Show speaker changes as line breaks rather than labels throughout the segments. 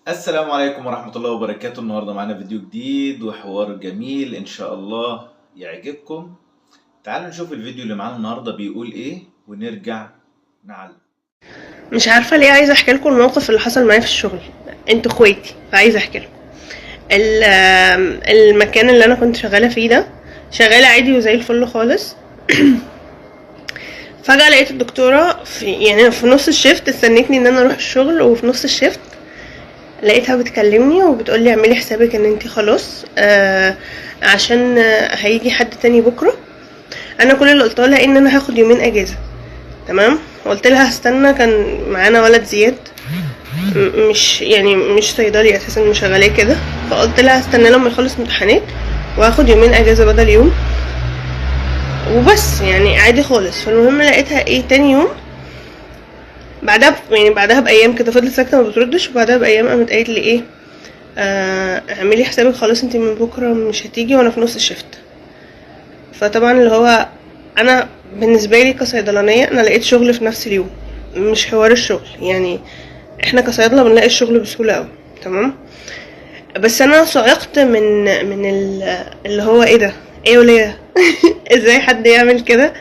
السلام عليكم ورحمة الله وبركاته. النهاردة معانا فيديو جديد وحوار جميل إن شاء الله يعجبكم. تعالوا نشوف الفيديو اللي معانا النهاردة بيقول إيه ونرجع نعلم.
مش عارفه ليه عايزه احكي لكم الموقف اللي حصل معايا في الشغل. انتوا اخواتي، فعايزه احكي لكم. المكان اللي انا كنت شغاله فيه ده شغاله عادي وزي الفل خالص. فجاه لقيت الدكتوره في نص الشيفت استنتني ان انا اروح الشغل، وفي نص الشيفت لقيتها بتكلمني وبتقول لي اعملي حسابك ان انتي خلاص عشان هيجي حد تاني بكره. انا كل اللي قلت لها ان انا هاخد يومين اجازه، تمام. قلت لها هستنى، كان معانا ولد زياد مش صيدلي اساسا، مش شغالاه كده. فقلت لها هستنى لما يخلص امتحانات وهاخد يومين اجازه بدل يوم وبس، يعني عادي خالص. فالمهم لقيتها تاني يوم بعدها بايام كده فضلت ساكته ما بتردش، وبعدها بايام قامت قالت لي اعملي حسابك خلاص انتي من بكره مش هتيجي وانا في نص الشفت. فطبعا اللي هو انا بالنسبه لي كصيدلانيه انا لقيت شغل في نفس اليوم، مش حوار الشغل، يعني احنا كصيادله بنلاقي الشغل بسهوله قوي، تمام. بس انا صعقت من اللي هو ده ايه وليه ازاي حد يعمل كده.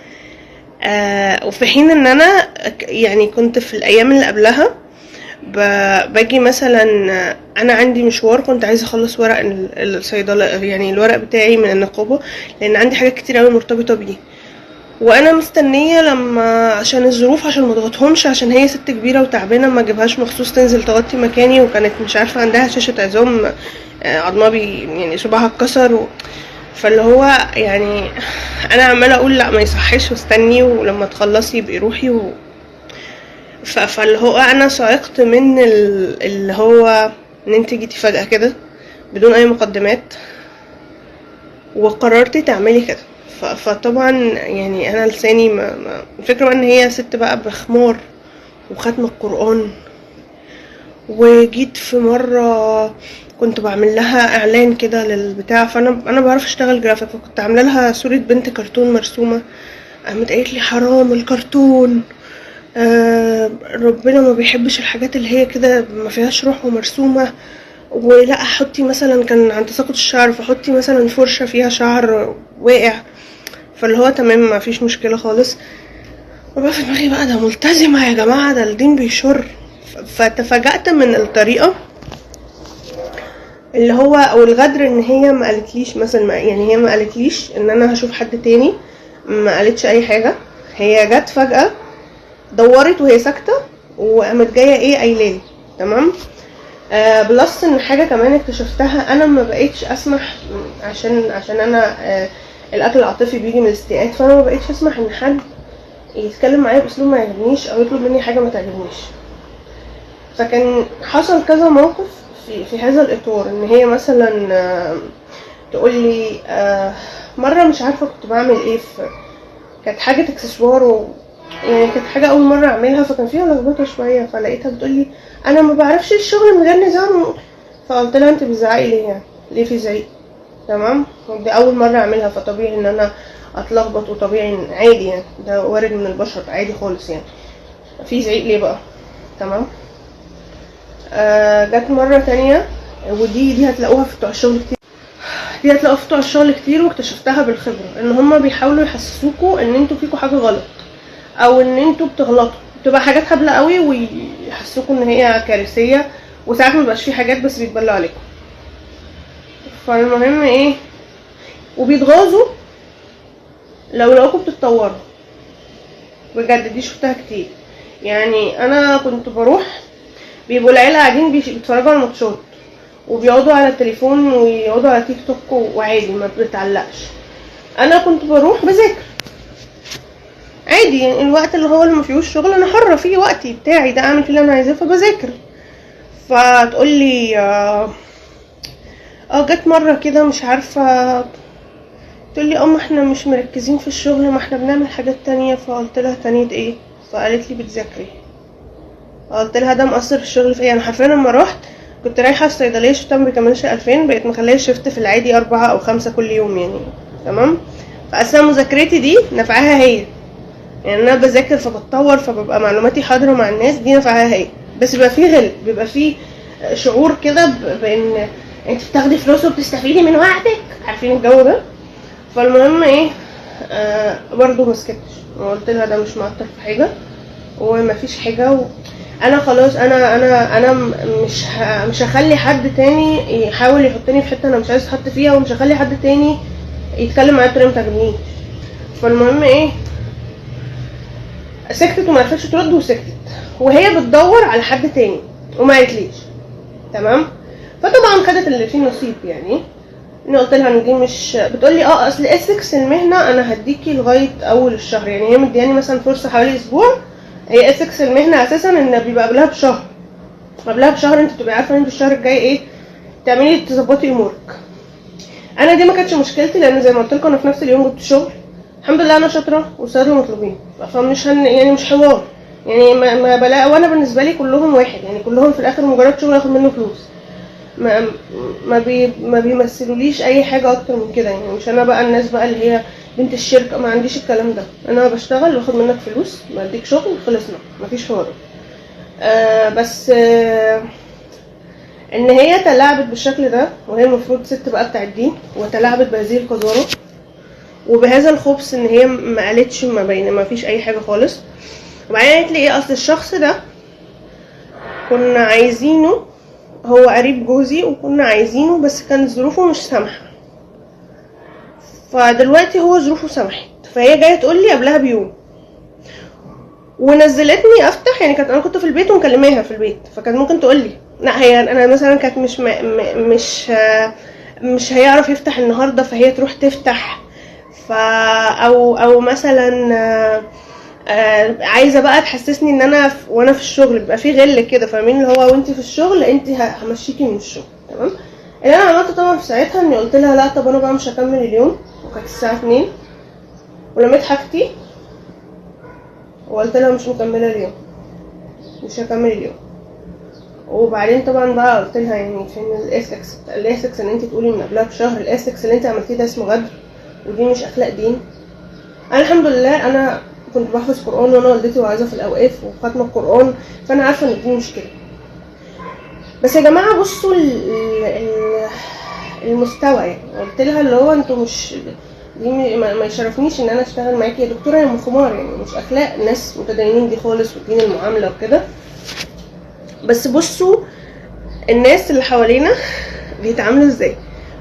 وفي حين ان انا يعني كنت في الايام اللي قبلها باجي مثلا انا عندي مشوار، كنت عايزه اخلص ورق الصيدله، يعني الورق بتاعي من النقابه، لان عندي حاجات كتير قوي مرتبطه بيه، وانا مستنيه لما عشان الظروف، عشان ما اضغطهمش، عشان هي ست كبيره وتعبانه ما اجيبهاش مخصوص تنزل تغطي مكاني، وكانت مش عارفه عندها هشاشه عظام، عظمها يعني صباعها اتكسر فاللي هو يعني انا عماله اقول لا ما يصحش واستني ولما تخلصي يبقي روحي فاللي هو انا صعقت من اللي هو ان انت جيتي فجاه كده بدون اي مقدمات وقررتي تعملي كده. فطبعا يعني انا لساني الفكره بقى ان هي ست بقى بخمار وختم القرآن. وجيت في مره كنت بعمل لها اعلان كده للبتاع، فانا بعرف اشتغل جرافيك، فكنت عامله لها صوره بنت كرتون مرسومه. قامت قالت لي حرام الكرتون، ربنا ما بيحبش الحاجات اللي هي كده ما فيهاش روح ومرسومه، ولا حطي مثلا، كان عند تساقط الشعر، فحطي مثلا فرشه فيها شعر واقع. فاللي هو تمام ما فيش مشكله خالص. وبقى في دماغي بقى ده ملتزمه يا جماعه، ده الدين بيشر. فتفاجأت من الطريقه اللي هو او الغدر، ان هي ما قالتليش مثلا، يعني هي ما قالتليش ان انا هشوف حد تاني، ما قالتش اي حاجه. هي جت فجأة دورت وهي ساكته وقامت جايه قايلالي، تمام. بلس ان حاجه كمان اكتشفتها، انا ما بقيتش اسمح، عشان انا الاكل العاطفي بيجي من الاستياءات، فانا ما بقيتش اسمح ان حد يتكلم معايا باسلوب ما يعجبنيش او يطلب مني حاجه ما تعجبنيش. فكان حصل كذا موقف في هذا الاطار، ان هي مثلا تقول لي مره مش عارفه كنت بعمل ايه، كانت حاجه اكسسوار يعني كانت حاجه اول مره اعملها، فكان فيها لخبطه شويه، فلقيتها بتقولي انا ما بعرفش الشغل من غير نظام. فقلت لها انت بتزعقي ليه؟ يعني ليه في زعيق؟ تمام. دي اول مره اعملها، فطبيعي ان انا اتلخبط، وطبيعي عادي، يعني ده وارد من البشر عادي خالص، يعني في زعيق ليه بقى؟ تمام. جت مره تانية، ودي هتلاقوها في بتوع الشغل كتير، واكتشفتها بالخبره، ان هما بيحاولوا يحسسوكوا ان انتوا فيكوا حاجه غلط، او ان انتوا بتغلطوا، بتبقى حاجات هبله قوي ويحسسوكوا ان هي كارثيه، وساعات مبقاش في حاجات بس بيتبلوا عليكم. فالمهم وبيتغاظوا لو لقوكوا بتتطوروا، بجد دي شفتها كتير. يعني انا كنت بروح بيبقوا العيله قاعدين بيتفرجوا على الماتشات وبيقعدوا على التليفون ويقعدوا على تيك توك وعادي ما بتتعلقش. انا كنت بروح بذاكر عادي، يعني الوقت اللي هو اللي ما فيهوش شغل انا حره فيه، وقتي بتاعي ده اعمل فيه اللي انا عايزاه فبذاكر. فتقول لي جت مره كده مش عارفه، تقول لي ما احنا مش مركزين في الشغل، ما احنا بنعمل حاجات تانية. فقلت لها تانية ايه؟ فقالت لي بتذاكري. قلت لها ده مأثر في الشغل في ايه؟ انا حرفيا لما رحت كنت رايحه الصيدليه شفتها ما بيكملش 2000، بقيت مخليه شفت في العادي 4 أو 5 كل يوم، يعني تمام. فاصلا مذاكرتي دي نفعها هي، يعني انا بذاكر فبتطور فببقى معلوماتي حاضره مع الناس، دي نفعها هي. بس بيبقى فيه غل، بيبقى فيه شعور كده بان انت بتاخدي فلوس وبتستفيدي من وقتك، عارفين الجو ده. فالمهم ايه، برضو مسكتش وقلت لها ده مش معطل في حاجه ومفيش حاجه، انا خلاص انا مش هخلي حد تاني يحاول يحطني في حته انا مش عايز اتحط فيها، ومش هخلي حد تاني يتكلم معايا بطريقه متعجبنيش. فالمهم ايه، سكتت وما عرفتش ترد وسكتت، وهي بتدور على حد تاني وما قالتليش. تمام. فطبعا خدت اللي فيه نصيب يعني. انا قلت لها ان دي مش بتقولي اصل اسكس المهنه انا هديكي لغايه اول الشهر، يعني هي مدياني مثلا فرصه حوالي اسبوع. هي اسكس المهنه اساسا ان بيبقى قبلها بشهر، انت تبقي عارفه ان انت الشهر الجاي ايه تعملي تظبطي امورك. انا دي ما كانتش مشكلتي، لان زي ما قلت لكم انا في نفس اليوم جبت شغل الحمد لله، انا شاطره والصيادله مطلوبين، فمش يعني مش حوار يعني ما بلاقي. وانا بالنسبه لي كلهم واحد يعني، كلهم في الاخر مجرد شغل اخد منه فلوس، ما بيمثلوليش اي حاجه اكتر من كده يعني. مش انا بقى الناس بقى اللي هي بنت الشركه، ما عنديش الكلام ده. انا بشتغل واخد منك فلوس، بديك شغل، خلصنا، مفيش حوار. بس ان هي تلاعبت بالشكل ده، وهي المفروض ست بقى بتاع الدين، وتلاعبت بهذه القذاره وبهذا الخبث، ان هي ما قالتش ما فيش اي حاجه خالص. وبعدين قالت لي ايه، اصل الشخص ده كنا عايزينه، هو قريب جوزي وكنا عايزينه بس كانت ظروفه مش سامحه، فدلوقتي هو ظروفه سمحت. فهي جايه تقول لي قبلها بيوم ونزلتني افتح، يعني انا كنت في البيت ومكلماها في البيت، فكانت ممكن تقول لي لا هي انا مثلا كانت مش هيعرف يفتح النهارده، فهي تروح تفتح. او مثلا عايزه بقى تحسسني ان انا وانا في الشغل بيبقى في غل كده، فاهمين اللي هو وانت في الشغل انت همشيكي من الشغل. تمام. اللي انا عملته طبعا في ساعتها اني قلت لها لا طب انا بقى مش هكمل اليوم، وكانت الساعه 2 ولميت حاجتي وقلت لها مش مكمله اليوم، مش هكمل اليوم. وبعدين طبعا بقى قلت لها يعني فين الاسكس ان انت تقولي من قبلها بشهر، الاسكس اللي انت عملتيه ده اسمه غدر، ودي مش اخلاق دين. انا الحمد لله انا كنت بحفظ قران، وانا والدتي واعظه في الاوقاف وخاتمه القران، فانا عارفه ان دي مشكله. بس يا جماعه بصوا المستوى، يعني قلت لها اللي هو انتوا مش دي ما يشرفنيش ان انا اشتغل معاكي يا دكتوره يا خمار، يعني مش اخلاق ناس متدينين دي خالص، ودين المعامله وكده. بس بصوا الناس اللي حوالينا بيتعاملوا ازاي.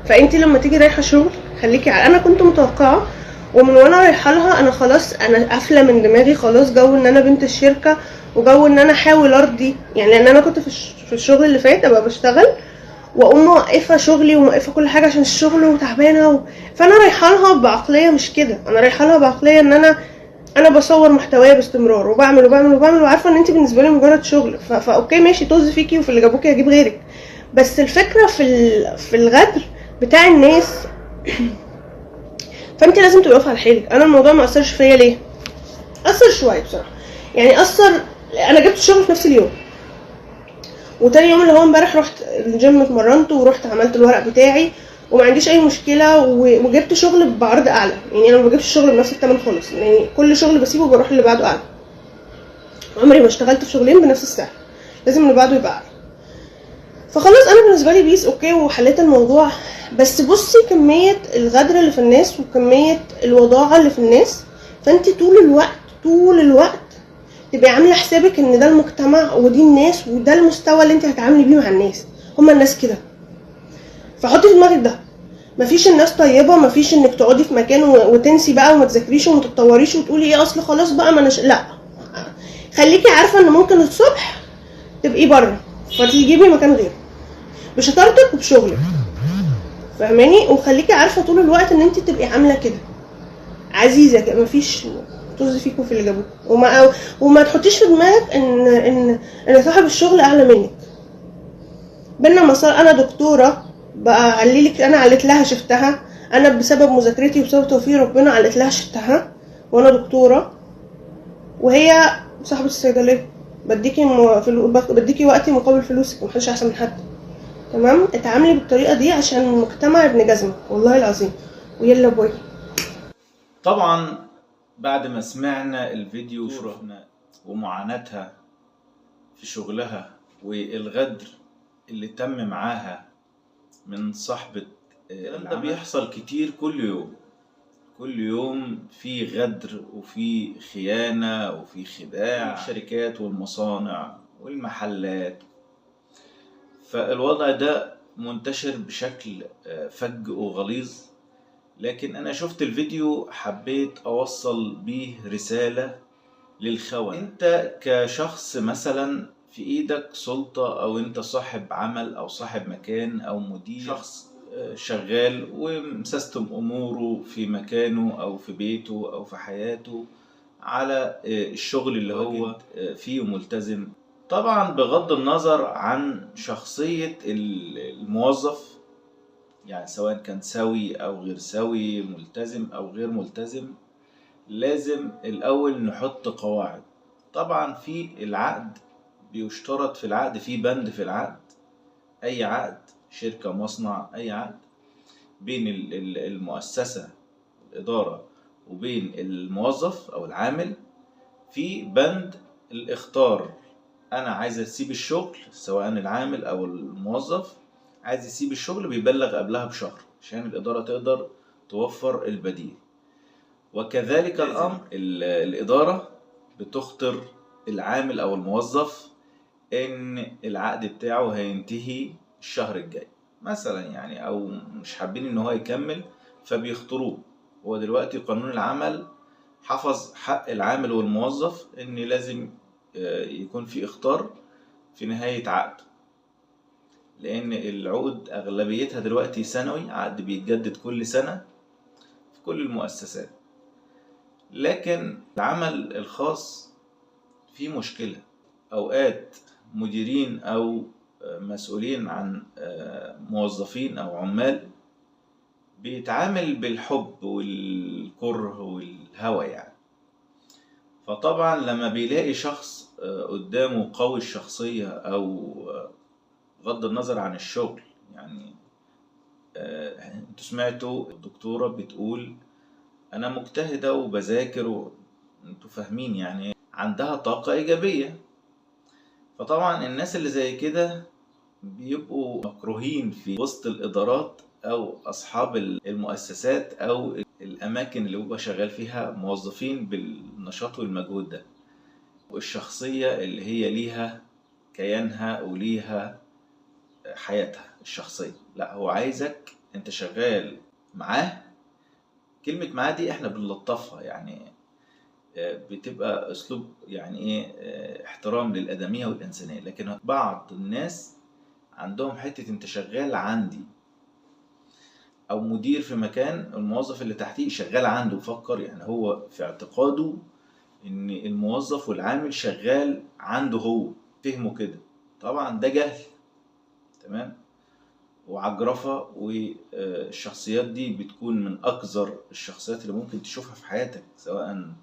فانتي لما تيجي رايحه شغل خليكي انا كنت متوقعه ومن وانا رايحه لها انا خلاص انا قافله من دماغي خلاص جو ان انا بنت الشركه، وجو ان انا احاول ارضي يعني. لان انا كنت في الشغل اللي فات ابقى بشتغل واقوم موقفه شغلي وموقفه كل حاجه عشان الشغل وتعبانه فانا رايحه لها بعقليه مش كده، انا رايحه لها بعقليه ان انا بصور محتوى باستمرار وبعمل وعارفه ان انت بالنسبه لي مجرد شغل، فاوكي ماشي طز فيكي وفي اللي جابوكي هجيب غيرك. بس الفكره في الغدر بتاع الناس فانت لازم تبقي واقفه على حيلك. انا الموضوع ما اثرش فيا ليه؟ اثر شويه بصراحه يعني، انا جبت الشغل في نفس اليوم، وتاني يوم اللي هو امبارح رحت الجيم اتمرنت ورحت عملت الورق بتاعي وما عنديش اي مشكله، وجبت شغل بعرض اعلى. يعني انا ما بجيبش الشغل بنفس الثمن خالص، يعني كل شغل بسيبه بروح اللي بعده اعلى. عمري ما اشتغلت في شغلين بنفس السعر، لازم اللي بعده يبقى اعلى. فخلاص انا بالنسبه لي بيس اوكي وحليت الموضوع. بس بصي كميه الغدر اللي في الناس وكميه الوضاعه اللي في الناس، فانت طول الوقت تبقي عامله حسابك ان ده المجتمع ودي الناس وده المستوى اللي انت هتعاملي بيه مع الناس، هما الناس كده. فحطي في دماغك ده، مفيش الناس طيبه، مفيش انك تقعدي في مكان وتنسي بقى وما تذاكريش وما تتطوريش وتقولي ايه اصل خلاص بقى ما لا، خليكي عارفه ان ممكن الصبح تبقي بره فتجيبي مكان غيره بشطارتك وبشغلك، فاهماني؟ وخليكي عارفه طول الوقت ان انت تبقي عامله كده عزيزه كده، مفيش طز فيكم في اللي جابوك. وما تحطيش في دماغك ان صاحب الشغل اعلى منك. بينا مسار، انا دكتوره بقى عليلك، انا علت لها شفتها، انا بسبب مذاكرتي وبسبب توفيق ربنا علت لها شفتها وانا دكتوره، وهي صاحبه الصيدليه. بديكي وقتي مقابل فلوسك، محدش احسن من حد. تمام؟ اتعاملي بالطريقه دي عشان المجتمع ابن جزمه والله العظيم. ويلا باي.
طبعا بعد ما سمعنا الفيديو وشفنا ومعاناتها في شغلها والغدر اللي تم معاها من صاحبة الكلام ده بيحصل كتير كل يوم في غدر وفي خيانة وفي خداع الشركات والمصانع والمحلات. فالوضع ده منتشر بشكل فج وغليظ. لكن أنا شفت الفيديو حبيت أوصل بيه رسالة للخونة. أنت كشخص مثلا في إيدك سلطة، أو أنت صاحب عمل أو صاحب مكان أو مدير، شخص شغال ومسستم أموره في مكانه أو في بيته أو في حياته على الشغل اللي هو فيه ملتزم. طبعا بغض النظر عن شخصية الموظف، يعني سواء كان سوي أو غير سوي، ملتزم أو غير ملتزم، لازم الأول نحط قواعد. طبعا في العقد بيشترط في العقد، في بند في العقد، أي عقد شركة مصنع، أي عقد بين المؤسسة الإدارة وبين الموظف أو العامل، في بند الاختار. أنا عايز أسيب الشغل، سواء العامل أو الموظف عايز يسيب الشغل، بيبلغ قبلها بشهر عشان الإدارة تقدر توفر البديل. وكذلك الأمر الإدارة بتخطر العامل أو الموظف إن العقد بتاعه هينتهي الشهر الجاي مثلا، يعني أو مش حابين إن هو يكمل فبيخطروه. هو دلوقتي قانون العمل حفظ حق العامل والموظف إن لازم يكون في إخطار في نهاية عقده، لأن العقود أغلبيتها دلوقتي سنوي، عقد بيتجدد كل سنة في كل المؤسسات. لكن العمل الخاص فيه مشكلة، أوقات مديرين أو مسؤولين عن موظفين أو عمال بيتعامل بالحب والكره والهوى يعني. فطبعا لما بيلاقي شخص قدامه قوي الشخصية، أو بغض النظر عن الشغل، يعني انتوا سمعتوا الدكتورة بتقول أنا مجتهدة وبذاكر، انتوا فاهمين يعني عندها طاقة إيجابية. فطبعا الناس اللي زي كده بيبقوا مكروهين في وسط الإدارات أو أصحاب المؤسسات أو الأماكن اللي بيبقى شغال فيها موظفين بالنشاط والمجهود ده، والشخصية اللي هي ليها كيانها وليها حياتها الشخصية. لا، هو عايزك انت شغال معاه. كلمة معاه دي احنا بنلطفها، يعني بتبقى اسلوب يعني ايه، احترام للادميه والانسانيه. لكن بعض الناس عندهم حته انت شغال عندي، او مدير في مكان الموظف اللي تحتيه شغال عنده، فكر يعني هو في اعتقاده ان الموظف والعامل شغال عنده، هو فهمه كده. طبعا ده جهل تمام وعجرفة. والشخصيات دي بتكون من أقذر الشخصيات اللي ممكن تشوفها في حياتك، سواء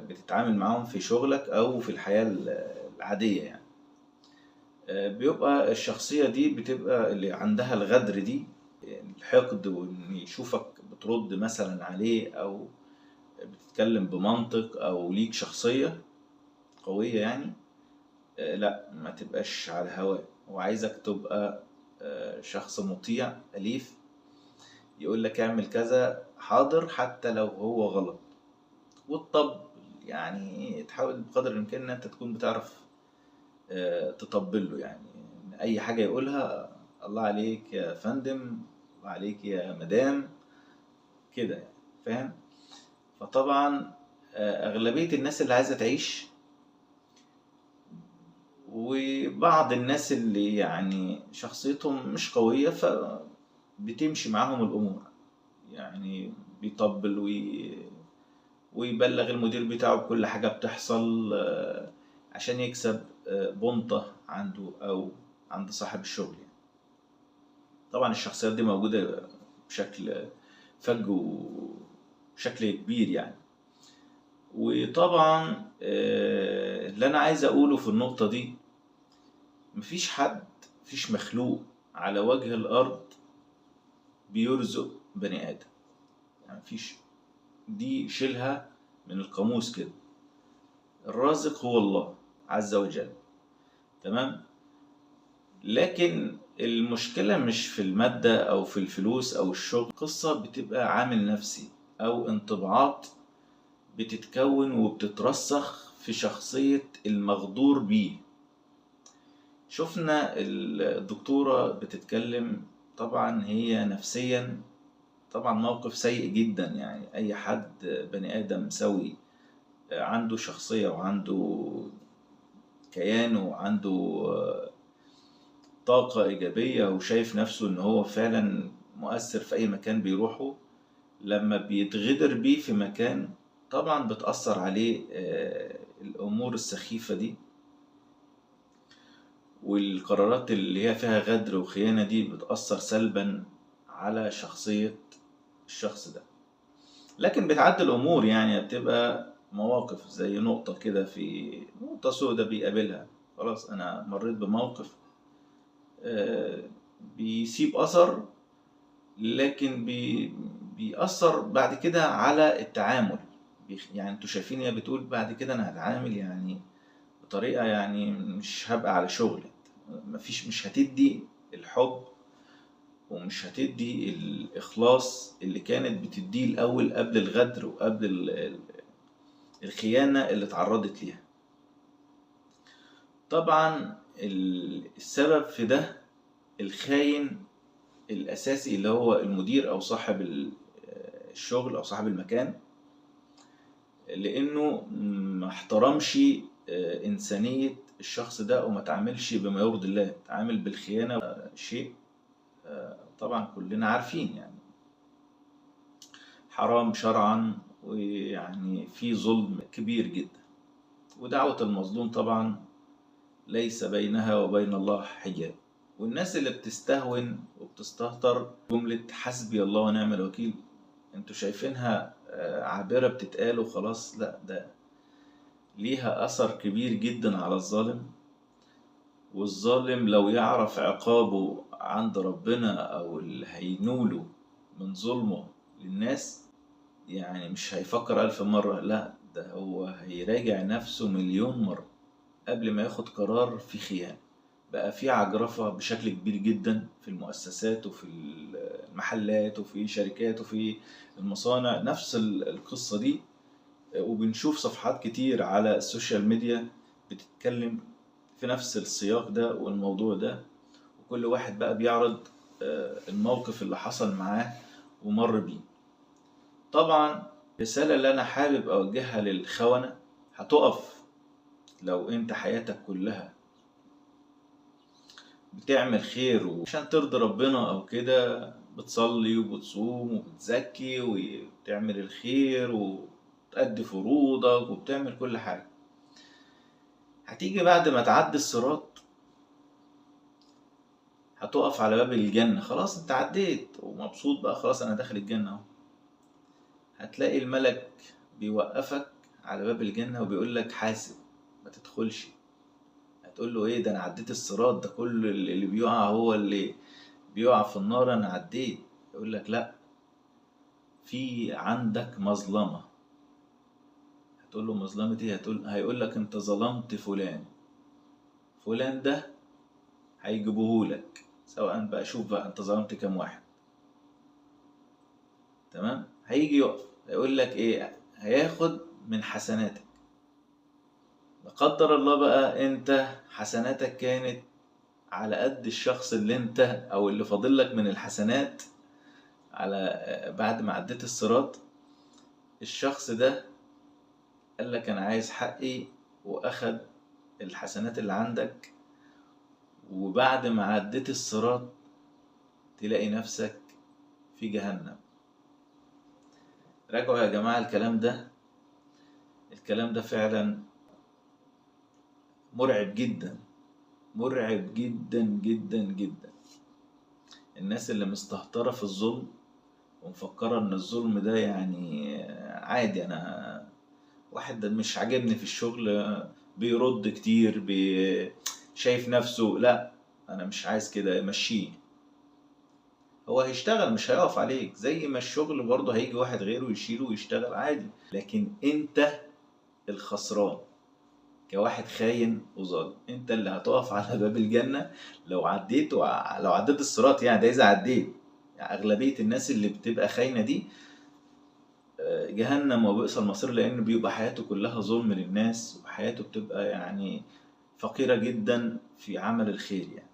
بتتعامل معاهم في شغلك أو في الحياة العادية يعني. بيبقى الشخصية دي بتبقى اللي عندها الغدر دي، الحقد، وإن يشوفك بترد مثلا عليه أو بتتكلم بمنطق أو ليك شخصية قوية يعني. لا، ما تبقاش على هواه. وعايزك تبقى شخص مطيع أليف، يقول لك اعمل كذا حاضر حتى لو هو غلط. والطب يعني تحاول بقدر الإمكان إن أنت تكون بتعرف تطبل له، يعني أي حاجة يقولها الله عليك يا فندم، الله عليك يا مدام كده يعني، فاهم؟ فطبعا أغلبية الناس اللي عايزة تعيش، وبعض الناس اللي يعني شخصيتهم مش قوية فبتمشي معاهم الأمور، يعني بيطبل ويبلغ المدير بتاعه بكل حاجة بتحصل عشان يكسب بنطة عنده أو عند صاحب الشغل يعني. طبعا الشخصيات دي موجودة بشكل فج وشكل كبير يعني. وطبعا اللي أنا عايز أقوله في النقطة دي، مفيش حد، مفيش مخلوق على وجه الأرض بيرزق بني آدم، يعني مفيش، دي شيلها من القاموس كده. الرازق هو الله عز وجل، تمام؟ لكن المشكلة مش في المادة أو في الفلوس أو الشغل، قصة بتبقى عامل نفسي أو انطباعات بتتكون وبتترسخ في شخصية المغدور بيه. شفنا الدكتورة بتتكلم، طبعا هي نفسيا طبعا موقف سيء جدا، يعني أي حد بني آدم سوي عنده شخصية وعنده كيان وعنده طاقة إيجابية وشايف نفسه إن هو فعلا مؤثر في أي مكان بيروحه، لما بيتغدر بيه في مكان طبعا بتأثر عليه الأمور السخيفة دي، والقرارات اللي هي فيها غدر وخيانة دي بتأثر سلبا على شخصية الشخص ده. لكن بتعدي الأمور، يعني بتبقى مواقف زي نقطة كده، في نقطة سودة بيقابلها، خلاص أنا مريت بموقف بيسيب أثر، لكن بيأثر بعد كده على التعامل. يعني انتوا شايفين هي بتقول بعد كده أنا هتعامل يعني بطريقة، يعني مش هبقى على شغل، مش هتدي الحب ومش هتدي الإخلاص اللي كانت بتديه الأول قبل الغدر وقبل الخيانة اللي اتعرضت ليها. طبعا السبب في ده الخاين الأساسي اللي هو المدير أو صاحب الشغل أو صاحب المكان، لأنه ما احترمش إنسانية الشخص ده وما تعاملش بما يرضي الله، تعامل بالخيانة. شيء طبعا كلنا عارفين يعني حرام شرعا، ويعني في ظلم كبير جدا، ودعوة المظلوم طبعا ليس بينها وبين الله حجاب. والناس اللي بتستهون وبتستهتر جملة حسبي الله ونعم الوكيل، انتوا شايفينها عابرة بتتقال وخلاص؟ لا، ده ليها أثر كبير جدا على الظالم، والظالم لو يعرف عقابه عند ربنا أو اللي هينوله من ظلمه للناس، يعني مش هيفكر 1000 مرة، لا ده هو هيراجع نفسه مليون مرة قبل ما ياخد قرار في خيانة. بقى في عجرفة بشكل كبير جدا في المؤسسات وفي المحلات وفي شركات وفي المصانع، نفس القصة دي. وبنشوف صفحات كتير على السوشيال ميديا بتتكلم في نفس السياق ده والموضوع ده، وكل واحد بقى بيعرض الموقف اللي حصل معاه ومر بيه. طبعا الرسالة اللي أنا حابب أوجهها للخونة، هتقف لو أنت حياتك كلها بتعمل خير وعشان ترضي ربنا أو كده، بتصلي وبتصوم وبتزكي وبتعمل الخير وتأدي فروضك وبتعمل كل حاجة، هتيجي بعد ما تعدي الصراط هتقف على باب الجنة، خلاص انت عديت ومبسوط بقى، خلاص انا داخل الجنة اهو. هتلاقي الملك بيوقفك على باب الجنة وبيقول لك حاسب ما تدخلش. هتقول له ايه ده، انا عديت الصراط ده، كل اللي بيقع هو اللي بيقع في النار، انا عديت. يقول لك لا، في عندك مظلمة. هتقول له مظلمة ايه؟ هيقول لك انت ظلمت فلان، فلان ده هيجيبهولك، سواء بقى شوف بقى انت ظلمت كام واحد. تمام، هيجي يقف هيقول لك ايه، هياخد من حسناتك. لا قدر الله بقى انت حسناتك كانت على قد الشخص اللي انت او اللي فاضل لك من الحسنات على بعد ما عديت الصراط، الشخص ده قال لك انا عايز حقي واخد الحسنات اللي عندك، وبعد ما عديت الصراط تلاقي نفسك في جهنم. راجعوا يا جماعة الكلام ده فعلا مرعب جدا، مرعب جدا جدا جدا. الناس اللي مستهترة في الظلم ومفكرة ان الظلم ده يعني عادي، انا واحد مش عاجبني في الشغل بيرد كتير شايف نفسه، لا انا مش عايز كده، مشيه. هو هيشتغل مش هيقف عليك، زي ما الشغل برضه هيجي واحد غيره يشيله ويشتغل عادي، لكن انت الخسران. كواحد خاين وظالم. انت اللي هتقف على باب الجنة لو عديت لو عديت الصراط، يعني ده اذا عديت. يعني اغلبية الناس اللي بتبقى خاينة دي جهنم وبئس المصير، لان بيبقى حياته كلها ظلم للناس، وحياته بتبقى يعني فقيرة جدا في عمل الخير يعني.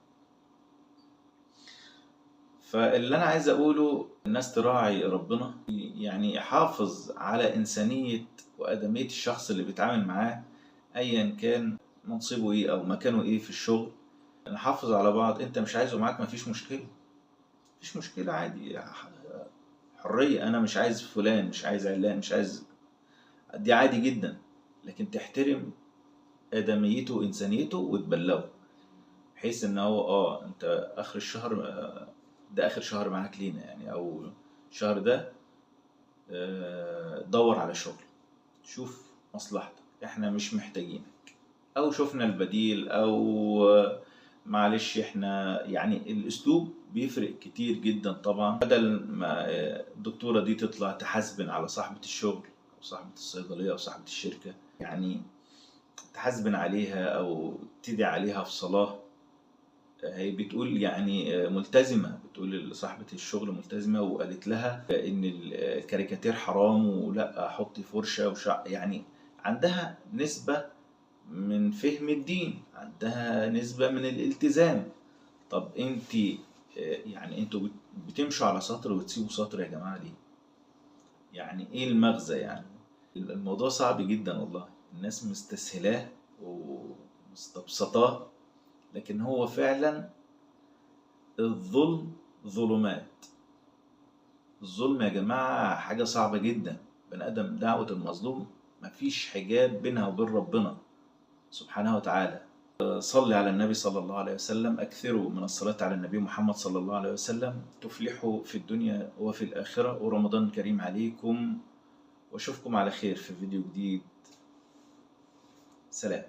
فاللي انا عايز اقوله الناس تراعي ربنا، يعني حافظ على انسانية وادمية الشخص اللي بيتعامل معاه ايا كان منصبه ايه او مكانه ايه في الشغل. نحافظ على بعض. انت مش عايزه معاك مفيش مشكلة، مفيش مشكلة عادي، حرية. انا مش عايز فلان، مش عايز علان، مش عايز، دي عادي جدا. لكن تحترم ادميته وانسانيته وتبلغه، بحيث ان هو انت اخر الشهر ده اخر شهر معاك لينا يعني، او الشهر ده دور على شغل، شوف مصلحتك، احنا مش محتاجينك، او شوفنا البديل، او معلش احنا يعني. الاسلوب بيفرق كتير جدا طبعا. بدل ما الدكتورة دي تطلع تحاسبن على صاحبة الشغل او صاحبة الصيدلية او صاحبة الشركة، يعني تحاسبن عليها او تدعي عليها في صلاة. هي بتقول يعني ملتزمة، بتقول صاحبة الشغل ملتزمة، وقالت لها إن الكاريكاتير حرام، ولا حطي فرشة يعني عندها نسبة من فهم الدين، عندها نسبة من الالتزام. طب انت يعني انتوا بتمشوا على سطر وتسيبوا سطر يا جماعة ليه؟ يعني ايه المغزى يعني؟ الموضوع صعب جدا والله، الناس مستسهلاه ومستبسطاه، لكن هو فعلا الظلم ظلمات. الظلم يا جماعة حاجة صعبة جدا. بني آدم دعوة المظلوم مفيش حجاب بينها وبين ربنا سبحانه وتعالى. صل على النبي صلى الله عليه وسلم، أكثروا من الصلاة على النبي محمد صلى الله عليه وسلم، تفلحوا في الدنيا وفي الآخرة. ورمضان كريم عليكم، وأشوفكم على خير في فيديو جديد. سلام.